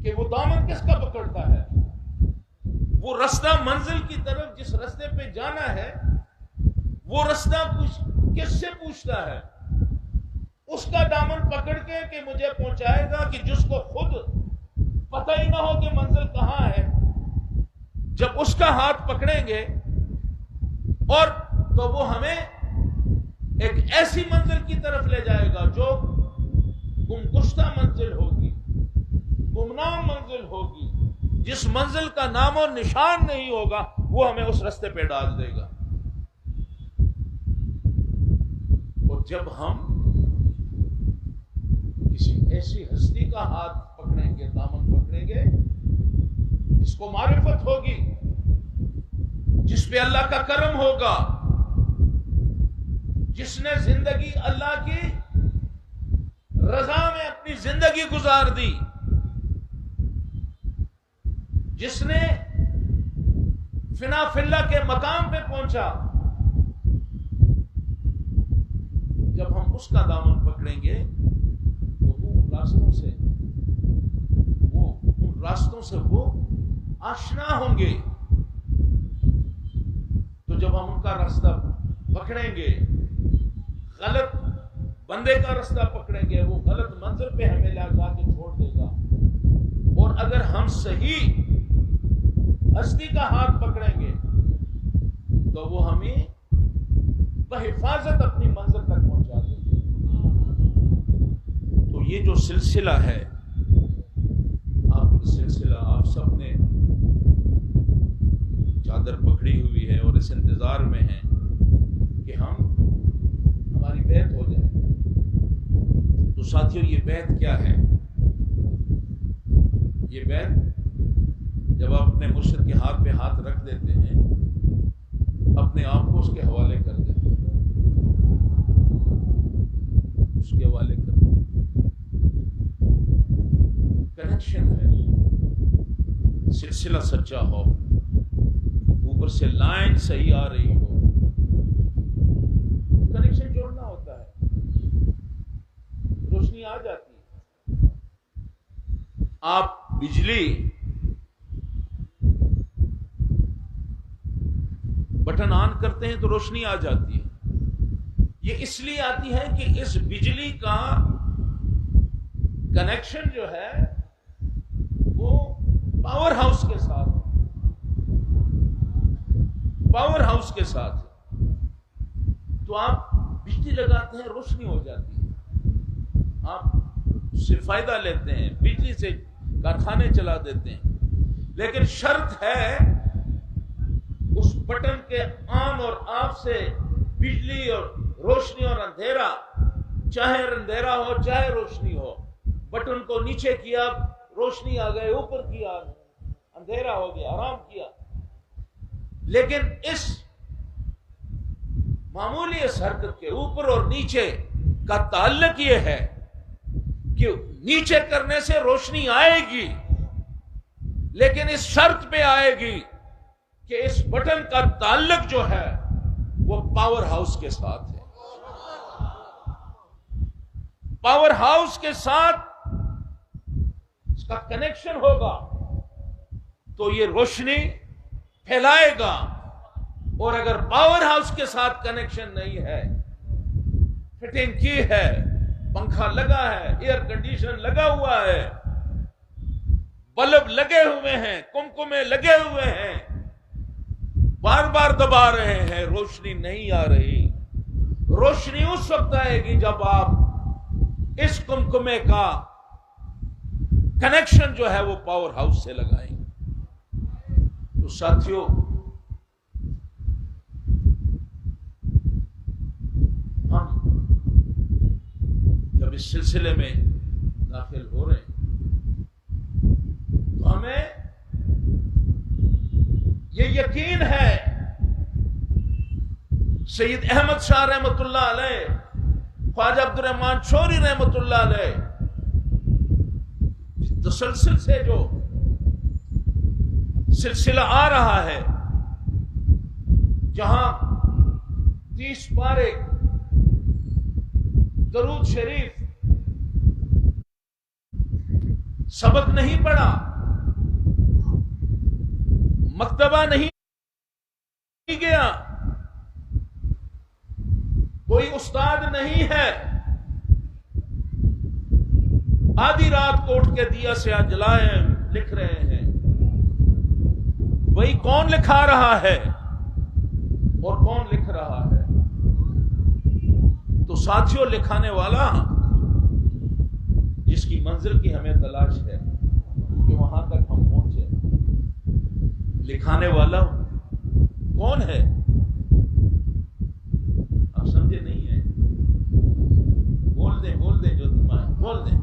کہ وہ دامن کس کا پکڑتا ہے؟ وہ رستہ منزل کی طرف جس رستے پہ جانا ہے وہ رستہ کس سے پوچھتا ہے؟ اس کا دامن پکڑ کے کہ مجھے پہنچائے گا کہ جس کو خود پتہ ہی نہ ہو کہ منزل کہاں ہے. جب اس کا ہاتھ پکڑیں گے اور تو وہ ہمیں ایک ایسی منزل کی طرف لے جائے گا جو گمگشتہ منزل ہوگی، گمنام منزل ہوگی، جس منزل کا نام و نشان نہیں ہوگا، وہ ہمیں اس رستے پہ ڈال دے گا. اور جب ہم کسی ایسی ہستی کا ہاتھ پکڑیں گے، دامن پکڑیں گے، جس کو معرفت ہوگی، جس پہ اللہ کا کرم ہوگا، جس نے زندگی اللہ کی رضا میں اپنی زندگی گزار دی، جس نے فنا فی اللہ کے مقام پہ پہنچا، جب ہم اس کا دامن پکڑیں گے تو ان راستوں سے وہ آشنا ہوں گے. تو جب ہم ان کا راستہ پکڑیں گے، غلط بندے کا راستہ پکڑیں گے، وہ غلط منزل پہ ہمیں لا جا کے چھوڑ دے گا. اور اگر ہم صحیح ہستی کا ہاتھ پکڑیں گے تو وہ ہمیں بحفاظت اپنی منزل تک پہنچا دے گی. تو یہ جو سلسلہ ہے، آپ سب نے چادر پکڑی ہوئی ہے اور اس انتظار میں ہیں کہ ہماری بیعت ہو جائے. تو ساتھیوں، یہ بیعت کیا ہے؟ یہ بیعت جب آپ اپنے مرشد کے ہاتھ پہ ہاتھ رکھ دیتے ہیں، اپنے آپ کو اس کے حوالے کر دیتے ہیں، اس کے حوالے کر دیتے ہیں. کنیکشن ہے، سلسلہ سچا ہو، اوپر سے لائن صحیح آ رہی ہو، کنیکشن جوڑنا ہوتا ہے، روشنی آ جاتی ہے. آپ بجلی بٹن آن کرتے ہیں تو روشنی آ جاتی ہے. یہ اس لیے آتی ہے کہ اس بجلی کا کنیکشن جو ہے وہ پاور ہاؤس کے ساتھ، پاور ہاؤس کے ساتھ. تو آپ بجلی لگاتے ہیں، روشنی ہو جاتی ہے، آپ اس سے فائدہ لیتے ہیں، بجلی سے کارخانے چلا دیتے ہیں. لیکن شرط ہے اس بٹن کے آن اور آف سے بجلی اور روشنی اور اندھیرا، چاہے اندھیرا ہو چاہے روشنی ہو، بٹن کو نیچے کیا روشنی آ گئے، اوپر کیا اندھیرا ہو گیا، آرام کیا. لیکن اس معمولی اس حرکت کے اوپر اور نیچے کا تعلق یہ ہے کہ نیچے کرنے سے روشنی آئے گی، لیکن اس شرط پہ آئے گی کہ اس بٹن کا تعلق جو ہے وہ پاور ہاؤس کے ساتھ ہے. پاور ہاؤس کے ساتھ اس کا کنیکشن ہوگا تو یہ روشنی پھیلائے گا. اور اگر پاور ہاؤس کے ساتھ کنیکشن نہیں ہے، فٹنگ کی ہے، پنکھا لگا ہے، ایئر کنڈیشن لگا ہوا ہے، بلب لگے ہوئے ہیں، کمکمے لگے ہوئے ہیں، بار بار دبا رہے ہیں، روشنی نہیں آ رہی. روشنی اس وقت آئے گی جب آپ اس کمکمے کا کنیکشن جو ہے وہ پاور ہاؤس سے لگائیں گے. تو ساتھیوں، ہم جب اس سلسلے میں داخل ہو رہے ہیں تو ہمیں یہ یقین ہے، سید احمد شاہ رحمت اللہ علیہ، خواجہ عبد الرحمن شوری رحمت اللہ علیہ، تسلسل سے جو سلسلہ آ رہا ہے، جہاں 30 پارے درود شریف سبق نہیں پڑھا، مکتبہ نہیں گیا، کوئی استاد نہیں ہے، آدھی رات کو اٹھ کے دیا سے آج جلائے لکھ رہے ہیں، وہی کون لکھا رہا ہے اور کون لکھ رہا ہے؟ تو ساتھیوں، لکھانے والا جس کی منزل کی ہمیں تلاش ہے کہ وہاں تک ہم پہنچے، لکھانے والا کون ہے؟ آپ سمجھے نہیں ہے؟ بول دیں جو دماغ بول دیں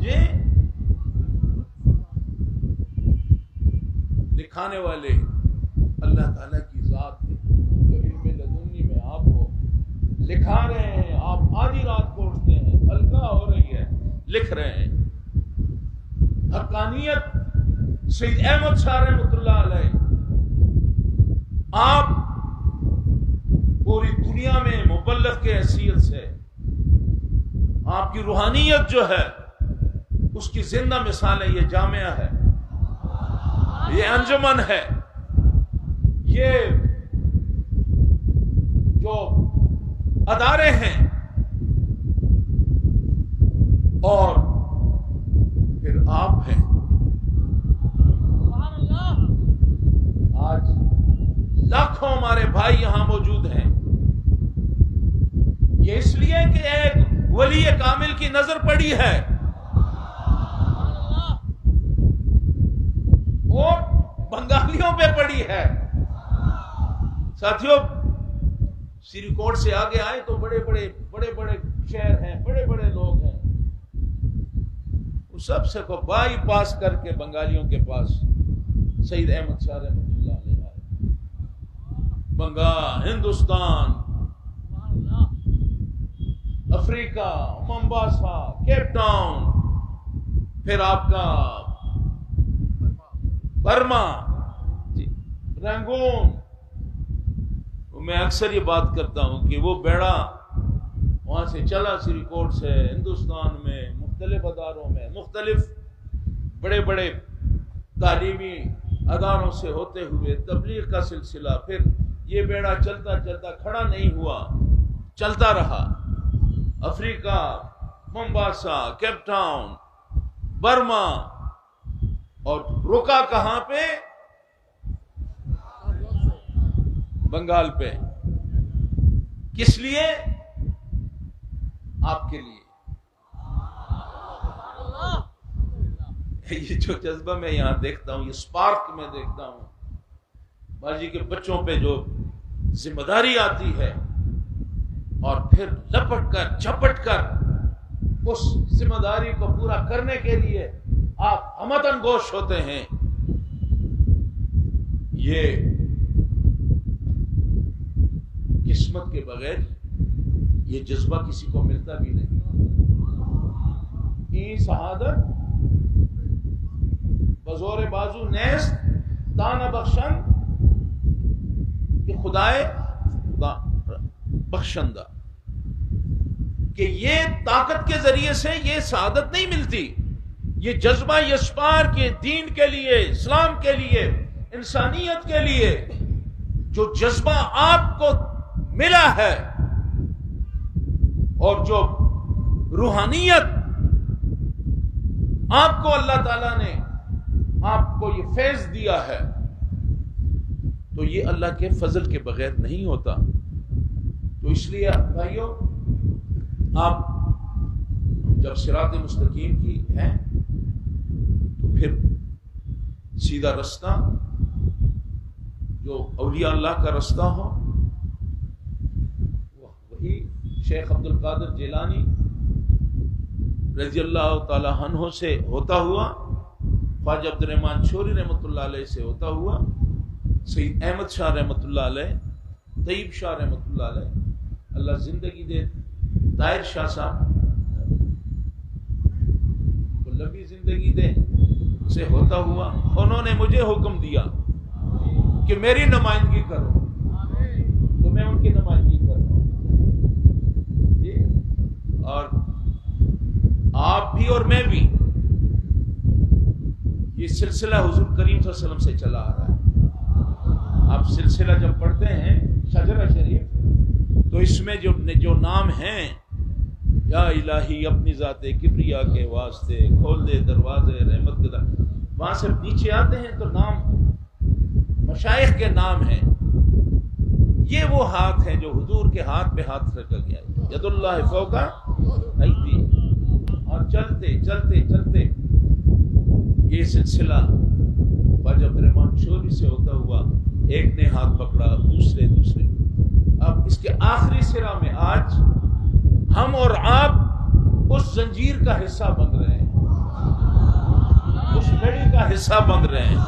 جی۔ لکھانے والے اللہ تعالیٰ کی ذات ہے، تو علم لدنی میں آپ کو لکھا رہے ہیں، آپ آدھی رات کو اٹھتے ہیں، ہلکا ہو رہی ہے، لکھ رہے ہیں۔ حقانیت سید احمد شاہ رحمۃ اللہ علیہ، آپ پوری دنیا میں مبلغ کے حیثیت سے آپ کی روحانیت جو ہے اس کی زندہ مثال ہے۔ یہ جامعہ ہے، یہ انجمن ہے، یہ جو ادارے ہیں، اور پھر آپ ہیں۔ آج لاکھوں ہمارے بھائی یہاں موجود ہیں، یہ اس لیے کہ ایک ولی کامل کی نظر پڑی ہے اور بنگالیوں پہ پڑی ہے۔ ساتھیوں، سری کوٹ سے آگے آئے تو بڑے بڑے شہر ہیں، بڑے بڑے لوگ ہیں، اس سب سے کو بائی پاس کر کے بنگالیوں کے پاس سید احمد شاہ رحمۃ اللہ علیہ آئے۔ بنگال، ہندوستان، افریقہ، ممباسا، کیپ ٹاؤن، پھر آپ کا برما، رنگون۔ میں اکثر یہ بات کرتا ہوں کہ وہ بیڑا وہاں سے چلا سری کوٹ سے ہندوستان میں مختلف اداروں میں، مختلف بڑے بڑے تعلیمی اداروں سے ہوتے ہوئے تبلیغ کا سلسلہ، پھر یہ بیڑا چلتا چلتا کھڑا نہیں ہوا، چلتا رہا۔ افریقہ، ممباسا، کیپ ٹاؤن، برما، اور رکا کہاں پہ؟ بنگال پہ۔ کس لیے؟ آپ کے لیے۔ یہ جو جذبہ میں یہاں دیکھتا ہوں، یہ سپارک میں دیکھتا ہوں، باجی کے بچوں پہ جو ذمہ داری آتی ہے اور پھر لپٹ کر جھپٹ کر اس ذمہ داری کو پورا کرنے کے لیے آپ ہمتن گوش ہوتے ہیں، یہ قسمت کے بغیر یہ جذبہ کسی کو ملتا بھی نہیں۔ این شہادت بزور بازو نیست دانا بخشن کہ خدائے بخشندہ، کہ یہ طاقت کے ذریعے سے یہ سعادت نہیں ملتی، یہ جذبہ یسپار کے دین کے لیے، اسلام کے لیے، انسانیت کے لیے جو جذبہ آپ کو ملا ہے اور جو روحانیت آپ کو اللہ تعالیٰ نے آپ کو یہ فیض دیا ہے، تو یہ اللہ کے فضل کے بغیر نہیں ہوتا۔ تو اس لیے بھائیو، آپ جب صراط مستقیم کی ہیں تو پھر سیدھا رستہ جو اولیاء اللہ کا رستہ ہو، وہی شیخ عبد القادر جیلانی رضی اللہ تعالی عنہ سے ہوتا ہوا، خواجہ عبد الرحمن شوری رحمۃ اللہ علیہ سے ہوتا ہوا، سید احمد شاہ رحمۃ اللہ علیہ، طیب شاہ رحمۃ اللہ علیہ، اللہ زندگی دے، طاہر شاہ صاحب کو لمبی زندگی دے، سے ہوتا ہوا انہوں نے مجھے حکم دیا کہ میری نمائندگی کرو، تو میں ان کی نمائندگی کر رہا ہوں جی۔ اور آپ بھی اور میں بھی یہ سلسلہ حضور کریم صلی اللہ علیہ وسلم سے چلا آ رہا ہے. آپ سلسلہ جب پڑھتے ہیں شجرہ شریف تو اس میں جو نام ہیں، یا الہی اپنی ذات کبریا کے واسطے کھول دے دروازے رحمت کے در، وہاں سے نیچے آتے ہیں تو نام مشائخ کے نام ہیں. یہ وہ ہاتھ ہیں جو حضور کے ہاتھ پہ ہاتھ رکھا گیا ہے، ید اللہ فوق ایدی. اور چلتے چلتے چلتے یہ سلسلہ خواجہ عبد الرحمن شوری سے ہوتا ہوا ایک نے ہاتھ پکڑا، دوسرے. اب اس کے آخری سرا میں آج ہم اور آپ اس زنجیر کا حصہ بن رہے ہیں، اس لڑی کا حصہ بن رہے ہیں.